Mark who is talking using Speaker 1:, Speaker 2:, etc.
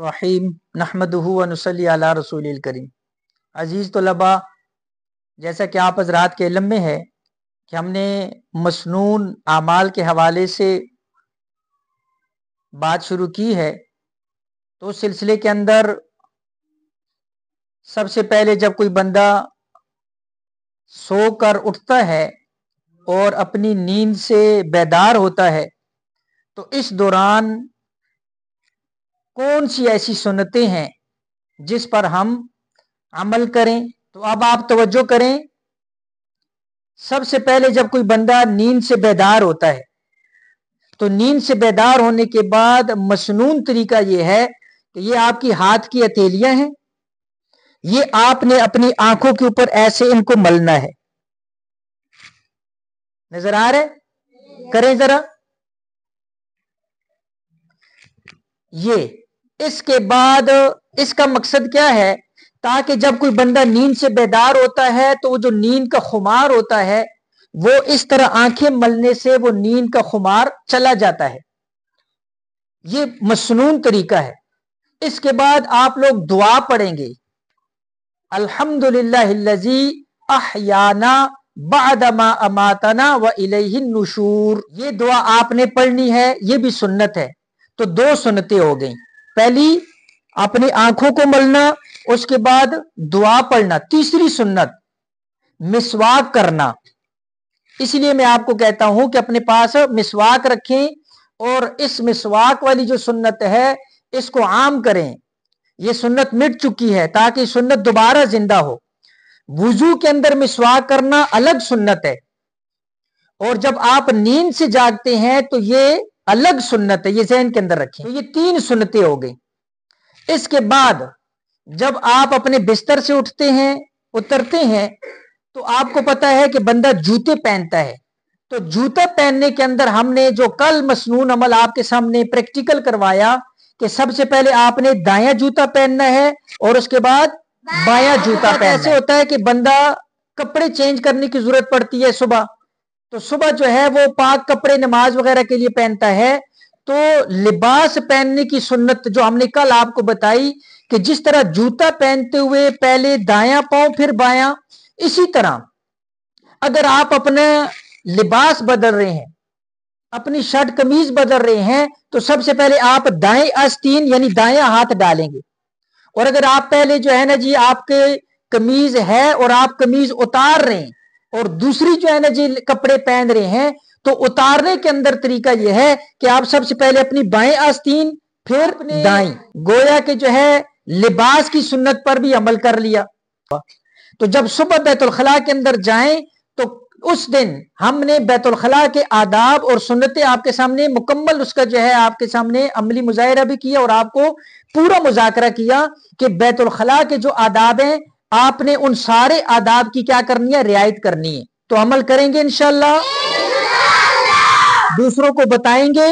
Speaker 1: रहीम नहमदुहु व नुसल्ली अला रसूलिल करीम। अजीज़ तलबा, जैसा कि आप हज़रात के इल्म में है कि हमने मसनून आमाल के हवाले से बात शुरू की है, तो उस सिलसिले के अंदर सबसे पहले जब कोई बंदा सोकर उठता है और अपनी नींद से बेदार होता है, तो इस दौरान कौन सी ऐसी सुन्नतें हैं जिस पर हम अमल करें। तो अब आप तवज्जो करें। सबसे पहले जब कोई बंदा नींद से बेदार होता है, तो नींद से बेदार होने के बाद मसनून तरीका यह है कि ये आपकी हाथ की हथेलियां हैं, ये आपने अपनी आंखों के ऊपर ऐसे इनको मलना है। नजर आ रहे? करें जरा ये। इसके बाद इसका मकसद क्या है, ताकि जब कोई बंदा नींद से बेदार होता है तो वो जो नींद का खुमार होता है वो इस तरह आंखें मलने से वो नींद का खुमार चला जाता है। ये मसनून तरीका है। इसके बाद आप लोग दुआ पढ़ेंगे, अल्हम्दुलिल्लाहिल्लज़ी अहयाना बअदमा अमातना व इलैहिन नुशूर। ये दुआ आपने पढ़नी है, ये भी सुन्नत है। तो दो सुन्नतें हो गई। पहली अपनी आंखों को मलना, उसके बाद दुआ पढ़ना। तीसरी सुन्नत मिसवाक करना। इसलिए मैं आपको कहता हूं कि अपने पास मिसवाक रखें और इस मिसवाक वाली जो सुन्नत है इसको आम करें। ये सुन्नत मिट चुकी है, ताकि सुन्नत दोबारा जिंदा हो। वुजू के अंदर मिसवाक करना अलग सुन्नत है, और जब आप नींद से जागते हैं तो ये अलग सुन्नत है। ये ज़हन के अंदर रखें। तो ये तीन सुन्नतें हो गई। इसके बाद जब आप अपने बिस्तर से उठते हैं, उतरते हैं, तो आपको पता है कि बंदा जूते पहनता है। तो जूता पहनने के अंदर हमने जो कल मसनून अमल आपके सामने प्रैक्टिकल करवाया कि सबसे पहले आपने दायां जूता पहनना है और उसके बाद बायां जूता पहनना है। ऐसे होता है कि बंदा कपड़े चेंज करने की जरूरत पड़ती है सुबह, तो सुबह जो है वो पाक कपड़े नमाज वगैरह के लिए पहनता है। तो लिबास पहनने की सुन्नत जो हमने कल आपको बताई कि जिस तरह जूता पहनते हुए पहले दायां पांव फिर बायां, इसी तरह अगर आप अपना लिबास बदल रहे हैं, अपनी शर्ट कमीज बदल रहे हैं, तो सबसे पहले आप दाएं आस्तीन यानी दायां हाथ डालेंगे। और अगर आप पहले जो है ना जी आपके कमीज है और आप कमीज उतार रहे हैं और दूसरी जो है ना जी कपड़े पहन रहे हैं, तो उतारने के अंदर तरीका यह है कि आप सबसे पहले अपनी बाएं आस्तीन फिर दाएं, गोया के जो है लिबास की सुन्नत पर भी अमल कर लिया। तो जब सुबह बैतुल खला के अंदर जाएं तो उस दिन हमने बैतुल खला के आदाब और सुन्नतें आपके सामने मुकम्मल उसका जो है आपके सामने अमली मुजाहिरा भी किया और आपको पूरा मुजाकरा किया कि बैतुल खला के जो आदाब हैं आपने उन सारे आदाब की क्या करनी है, रियायत करनी है। तो अमल करेंगे इंशाअल्लाह, दूसरों को बताएंगे